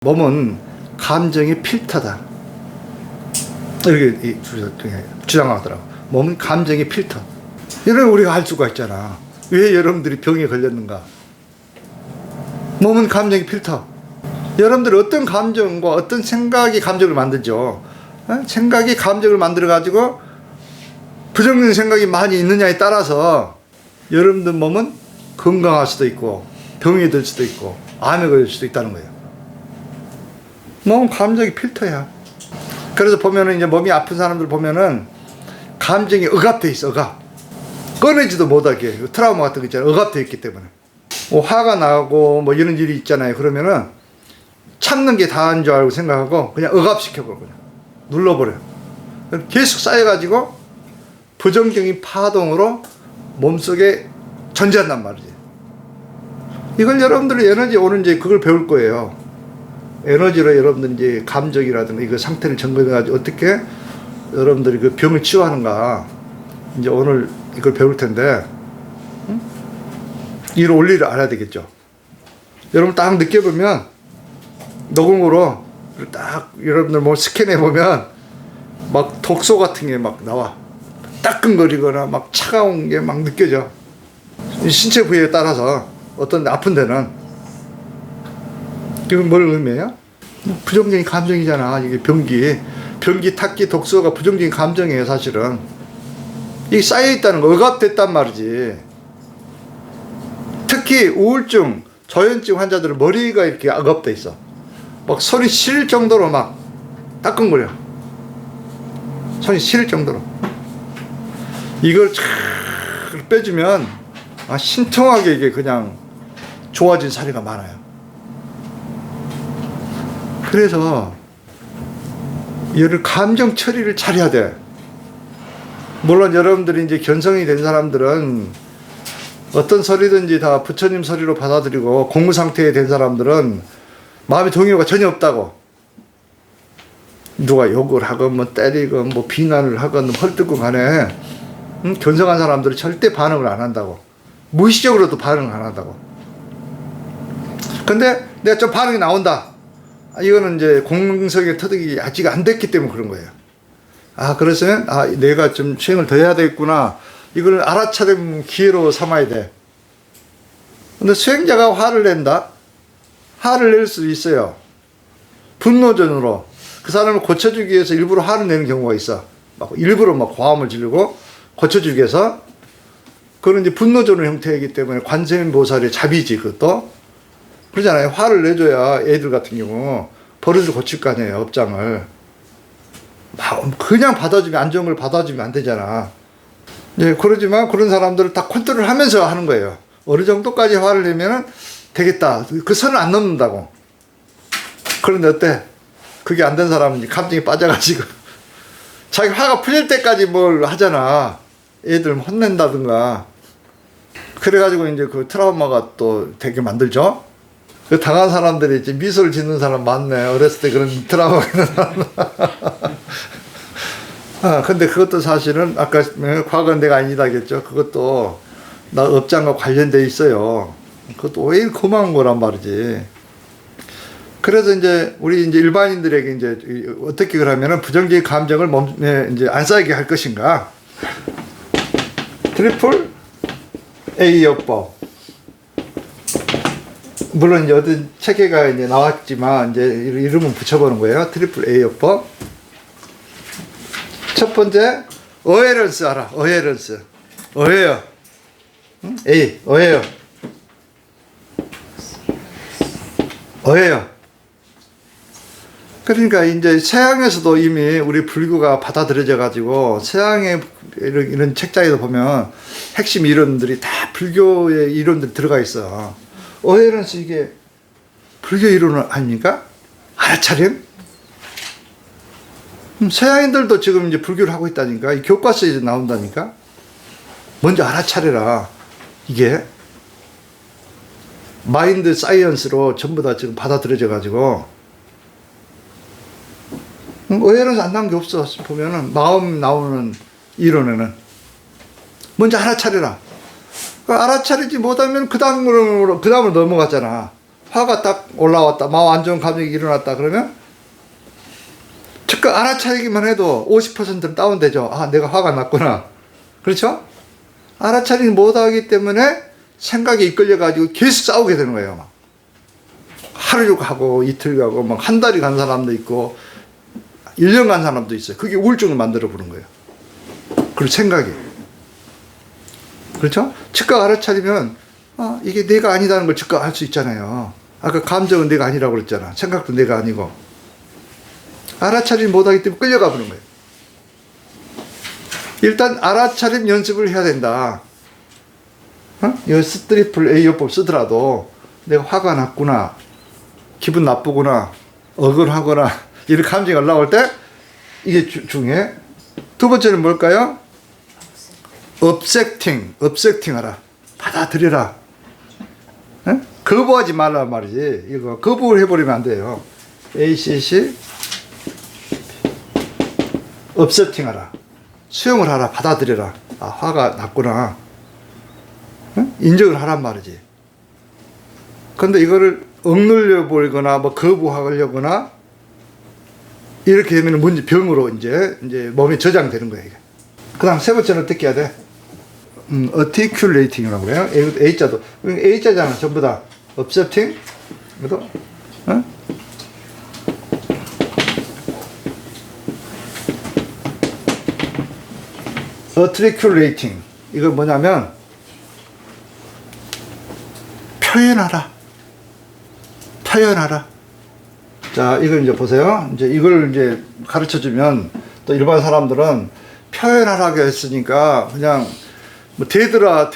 몸은 감정의 필터다. 이렇게 주장하더라고. 몸은 감정의 필터. 이런 우리가 알 수가 있잖아. 왜 여러분들이 병에 걸렸는가? 몸은 감정의 필터. 여러분들 어떤 감정과 어떤 생각이 감정을 만들죠. 생각이 감정을 만들어 가지고 부정적인 생각이 많이 있느냐에 따라서 여러분들 몸은 건강할 수도 있고 병이 들 수도 있고 암에 걸릴 수도 있다는 거예요. 몸은 감정의 필터야. 그래서 보면은 이제 몸이 아픈 사람들 보면은 감정이 억압돼 있어. 억압. 꺼내지도 못하게. 트라우마 같은 거 있잖아요. 억압돼 있기 때문에. 뭐 화가 나고 뭐 이런 일이 있잖아요. 그러면은 참는 게 다인 줄 알고 생각하고 그냥 억압시켜버려. 그냥 눌러버려. 계속 쌓여가지고 부정적인 파동으로 몸속에 전제한단 말이지. 이걸 여러분들이 에너지 오는지 그걸 배울 거예요. 에너지로 여러분들 이제 감정이라든가 이거 상태를 점검해가지고 어떻게 여러분들이 그 병을 치유하는가 이제 오늘 이걸 배울 텐데, 이런 원리를 알아야 되겠죠. 여러분 딱 느껴보면 녹음으로 딱 여러분들 뭐 스캔해보면 막 독소 같은 게 막 나와. 따끔거리거나 막 차가운 게 막 느껴져. 신체 부위에 따라서 어떤 아픈 데는. 이건 뭘 의미해요? 부정적인 감정이잖아. 이게 변기, 탁기, 독소가 부정적인 감정이에요, 사실은. 이게 쌓여있다는 거, 억압됐단 말이지. 특히 우울증, 저연증 환자들은 머리가 이렇게 억압돼 있어. 막 손이 시릴 정도로 막 따끔거려. 손이 시릴 정도로. 이걸 쫙 빼주면 신통하게 이게 그냥 좋아진 사례가 많아요. 그래서 이런 감정 처리를 잘해야 돼. 물론 여러분들이 이제 견성이 된 사람들은 어떤 소리든지 다 부처님 소리로 받아들이고 공무 상태에 된 사람들은 마음의 동요가 전혀 없다고. 누가 욕을 하건 뭐 때리건 뭐 비난을 하건 헐뜯고 간에 견성한 사람들은 절대 반응을 안 한다고. 무의식적으로도 반응을 안 한다고. 근데 내가 좀 반응이 나온다. 이거는 이제 공성의 터득이 아직 안 됐기 때문에 그런 거예요. 그래서 내가 좀 수행을 더 해야 되겠구나. 이걸 알아차리는 기회로 삼아야 돼. 근데 수행자가 화를 낸다? 화를 낼 수 있어요. 분노전으로. 그 사람을 고쳐주기 위해서 일부러 화를 내는 경우가 있어. 막 일부러 막 고함을 지르고 고쳐주기 위해서. 그건 이제 분노전의 형태이기 때문에 관세음보살의 자비지, 그것도. 그러잖아요. 화를 내줘야 애들 같은 경우 버릇을 고칠 거 아니에요. 업장을. 그냥 받아주면, 안 좋은 걸 받아주면 안 되잖아. 예, 그러지만 그런 사람들을 다 컨트롤 하면서 하는 거예요. 어느 정도까지 화를 내면은 되겠다. 그 선을 안 넘는다고. 그런데 어때? 그게 안 된 사람은 감정이 빠져가지고 자기 화가 풀릴 때까지 뭘 하잖아. 애들 혼낸다든가. 그래가지고 이제 그 트라우마가 또 되게 만들죠. 그 당한 사람들이 이제 미소를 짓는 사람 많네. 어렸을 때 그런 트라우마 있는 사람. 근데 그것도 사실은 아까 과거 내가 아니다겠죠. 그것도 나 업장과 관련돼 있어요. 그것도 오히려 고마운 거란 말이지. 그래서 이제 우리 이제 일반인들에게 이제 어떻게 그러면은 부정적인 감정을 몸에 이제 안 쌓이게 할 것인가. 트리플 A 요법. 물론 이제 어떤 체계가 이제 나왔지만 이제 이름은 붙여보는 거예요. 트리플 A 요법. 첫 번째, 어헤런스 알아. 어헤런스. 어헤요. A, 어헤요. 어헤요. 그러니까 이제 서양에서도 이미 우리 불교가 받아들여져 가지고 서양의 이런 책자에도 보면 핵심 이론들이 다 불교의 이론들이 들어가 있어. 어헤런스 이게 불교 이론 아닙니까? 알아차림? 서양인들도 지금 이제 불교를 하고 있다니까. 이 교과서에 나온다니까. 먼저 알아차려라. 이게 마인드 사이언스로 전부 다 지금 받아들여져 가지고 어헤런스 안 나온 게 없어. 보면은 마음 나오는 이론에는 먼저 알아차려라. 알아차리지 못하면 그 다음으로 넘어갔잖아. 화가 딱 올라왔다. 마음 안 좋은 감정이 일어났다. 그러면 즉각 알아차리기만 해도 50%는 다운되죠. 아, 내가 화가 났구나. 그렇죠? 알아차리지 못하기 때문에 생각이 이끌려가지고 계속 싸우게 되는 거예요. 막. 하루 가고 이틀 가고 막 한 달이 간 사람도 있고 1년 간 사람도 있어요. 그게 우울증을 만들어 보는 거예요. 그리고 생각이. 그렇죠? 즉각 알아차리면 아, 이게 내가 아니다는 걸 즉각 알 수 있잖아요. 아까 감정은 내가 아니라고 그랬잖아. 생각도 내가 아니고. 알아차리지 못하기 때문에 끌려가 보는 거예요. 일단 알아차림 연습을 해야 된다. 이 스트리플 A요법 쓰더라도 내가 화가 났구나, 기분 나쁘구나, 억울하거나 이런 감정이 올라올 때 이게 중요해. 두 번째는 뭘까요? 업섹팅 하라. 받아들여라. 에? 거부하지 말란 말이지. 이거 거부를 해버리면 안 돼요. ACC 업섹팅 하라. 수용을 하라. 받아들여라. 아, 화가 났구나. 에? 인정을 하란 말이지. 근데 이거를 억눌려 버리거나 뭐 거부하려거나 이렇게 되면 문제 병으로 이제 몸이 저장되는 거예요. 그 다음 세 번째는 어떻게 해야 돼? articulating이라고 그래요. A자도. A자잖아. 전부 다. accepting. 그래도, 어? articulating. 이건 뭐냐면, 표현하라. 자, 이걸 이제 보세요. 이제 이걸 이제 가르쳐 주면 또 일반 사람들은 표현하라고 했으니까 그냥 뭐 대들라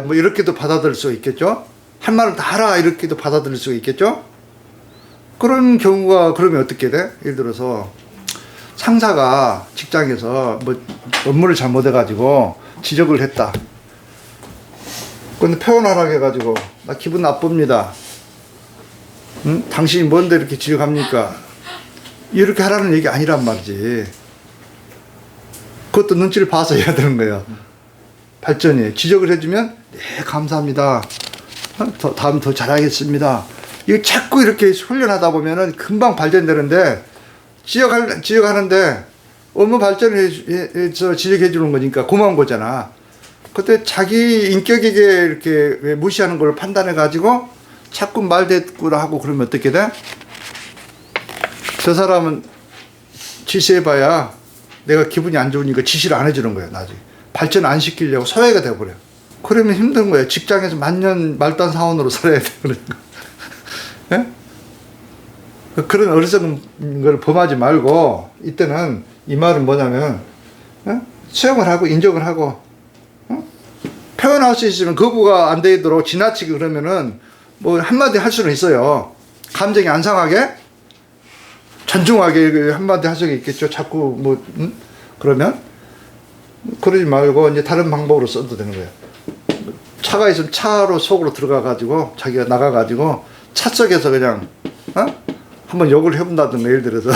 뭐 이렇게도 받아들일 수 있겠죠. 할 말을 다 하라 이렇게도 받아들일 수 있겠죠. 그런 경우가 그러면 어떻게 돼? 예를 들어서 상사가 직장에서 뭐 업무를 잘못해 가지고 지적을 했다. 근데 표현하라고 해가지고 나 기분 나쁩니다. 응? 당신이 뭔데 이렇게 지적합니까? 이렇게 하라는 얘기 아니란 말이지. 그것도 눈치를 봐서 해야 되는 거예요. 발전이. 지적을 해주면, 네, 감사합니다. 다음 더 잘하겠습니다. 이거 자꾸 이렇게 훈련하다 보면은 금방 발전되는데, 지적하는데, 업무 발전해서 지적해 주는 거니까 고마운 거잖아. 그때 자기 인격에게 이렇게 무시하는 걸 판단해 가지고, 자꾸 말대꾸를 하고 그러면 어떻게 돼? 저 사람은 지시해봐야 내가 기분이 안 좋으니까 지시를 안 해주는 거예요. 나중에 발전 안 시키려고 소외가 돼버려요. 그러면 힘든 거예요. 직장에서 만년 말단 사원으로 살아야 돼. 그러니까. 예? 그런 어리석은 걸 범하지 말고 이때는 이 말은 뭐냐면 수용을 하고 인정을 하고 표현할 수 있으면 거부가 안 되도록 지나치게 그러면은 뭐 한마디 할 수는 있어요. 감정이 안 상하게 존중하게 한마디 할 수가 있겠죠. 자꾸 뭐 그러면 그러지 말고 이제 다른 방법으로 써도 되는 거예요. 차가 있으면 차로 속으로 들어가 가지고 자기가 나가 가지고 차 속에서 그냥 한번 욕을 해본다든가 예를 들어서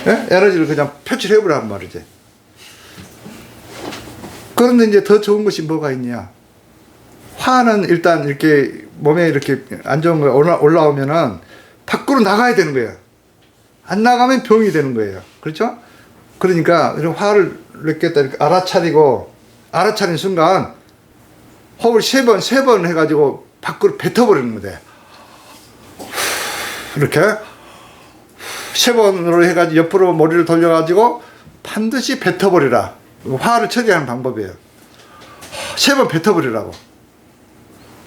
에너지를 그냥 표출해 보란 말이지. 그런데 이제 더 좋은 것이 뭐가 있냐? 화는 일단 이렇게 몸에 이렇게 안 좋은 거 올라오면은 밖으로 나가야 되는 거예요. 안 나가면 병이 되는 거예요. 그렇죠? 그러니까 이런 화를 느꼈다 이렇게 알아차린 순간 호흡을 세 번 해가지고 밖으로 뱉어버리는 거예요. 이렇게 세 번으로 해가지고 옆으로 머리를 돌려가지고 반드시 뱉어버리라. 화를 처리하는 방법이에요. 세 번 뱉어버리라고.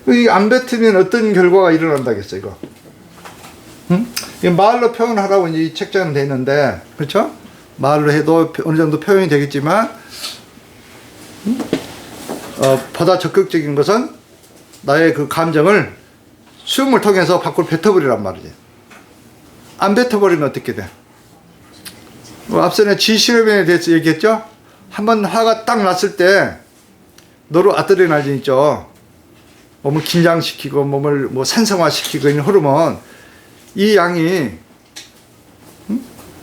이게 안 뱉으면 어떤 결과가 일어난다겠어, 이거. 응? 이거 말로 표현하라고 이제 이 책자는 돼 있는데, 그렇죠? 말로 해도 어느 정도 표현이 되겠지만, 보다 적극적인 것은 나의 그 감정을 숨을 통해서 밖으로 뱉어버리란 말이지. 안 뱉어버리면 어떻게 돼? 앞선에 지실험에 대해서 얘기했죠? 한번 화가 딱 났을 때, 노르아드레날린 있죠? 몸을 긴장시키고 몸을 뭐 산성화시키고 있는 호르몬 이 양이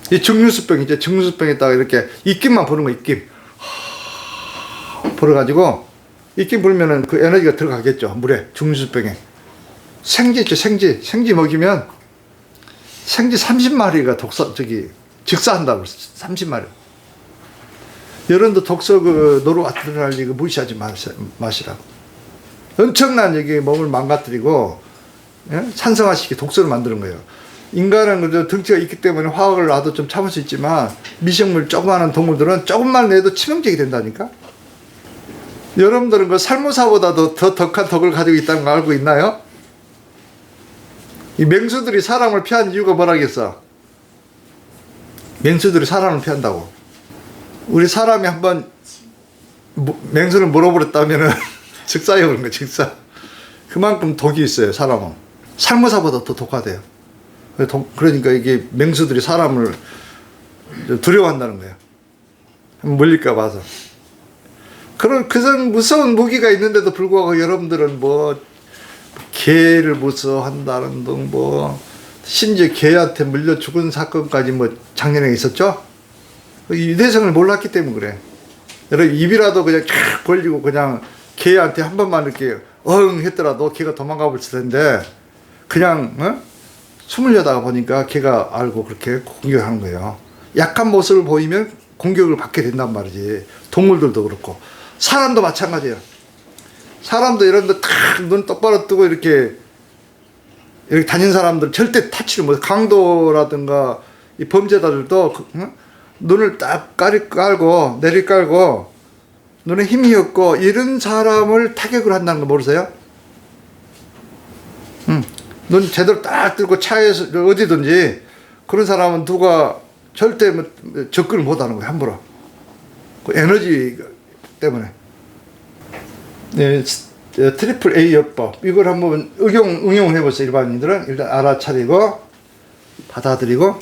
이 증류수병이죠. 증류수병에다가 이렇게 입김만 부는 거 입김 불어가지고 입김 불면은 그 에너지가 들어가겠죠. 물에 증류수병에 생쥐 있죠, 생쥐. 생쥐 먹이면 생쥐 30마리가 직사한다고 그랬어. 30마리. 여러분도 독서 노루 아트랄리 무시하지 마시라고. 엄청난 여기 몸을 망가뜨리고, 예? 산성화시키 독소를 만드는 거예요. 인간은 그저 덩치가 있기 때문에 화학을 놔도 좀 참을 수 있지만 미생물 조그마한 동물들은 조금만 내도 치명적이 된다니까. 여러분들은 그 살모사보다도 더 덕한 덕을 가지고 있다는 거 알고 있나요? 이 맹수들이 사람을 피한 이유가 뭐라겠어? 맹수들이 사람을 피한다고. 우리 사람이 한번 맹수를 물어버렸다면은 즉사해 버린 거야, 즉사. 그만큼 독이 있어요, 사람은. 살모사보다 더 독하대요. 그러니까 이게 맹수들이 사람을 두려워한다는 거예요. 물릴까 봐서. 그런 무서운 무기가 있는데도 불구하고 여러분들은 뭐 개를 무서워한다는 등 뭐 심지어 개한테 물려 죽은 사건까지 뭐 작년에 있었죠. 유대성을 몰랐기 때문에 그래. 여러분 입이라도 그냥 쫙 벌리고 그냥 개한테 한 번만 이렇게 했더라도 개가 도망가 버릴 텐데 그냥 숨으려다가 보니까 개가 알고 그렇게 공격하는 거예요. 약한 모습을 보이면 공격을 받게 된단 말이지. 동물들도 그렇고 사람도 마찬가지예요. 사람도 이런 데 탁 눈 똑바로 뜨고 이렇게 다닌 사람들 절대 타치를 못해. 강도라든가 이 범죄자들도 눈을 딱 깔고 내리깔고 눈에 힘이 없고 이런 사람을 타격을 한다는 거 모르세요? 눈 제대로 딱 뜨고 차에서 어디든지 그런 사람은 누가 절대 접근을 못하는 거예요. 함부로. 그 에너지 때문에. 네, 트리플 A 요법 이걸 한번 응용을 해보세요. 일반인들은 일단 알아차리고 받아들이고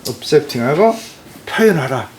업세팅하고 표현하라.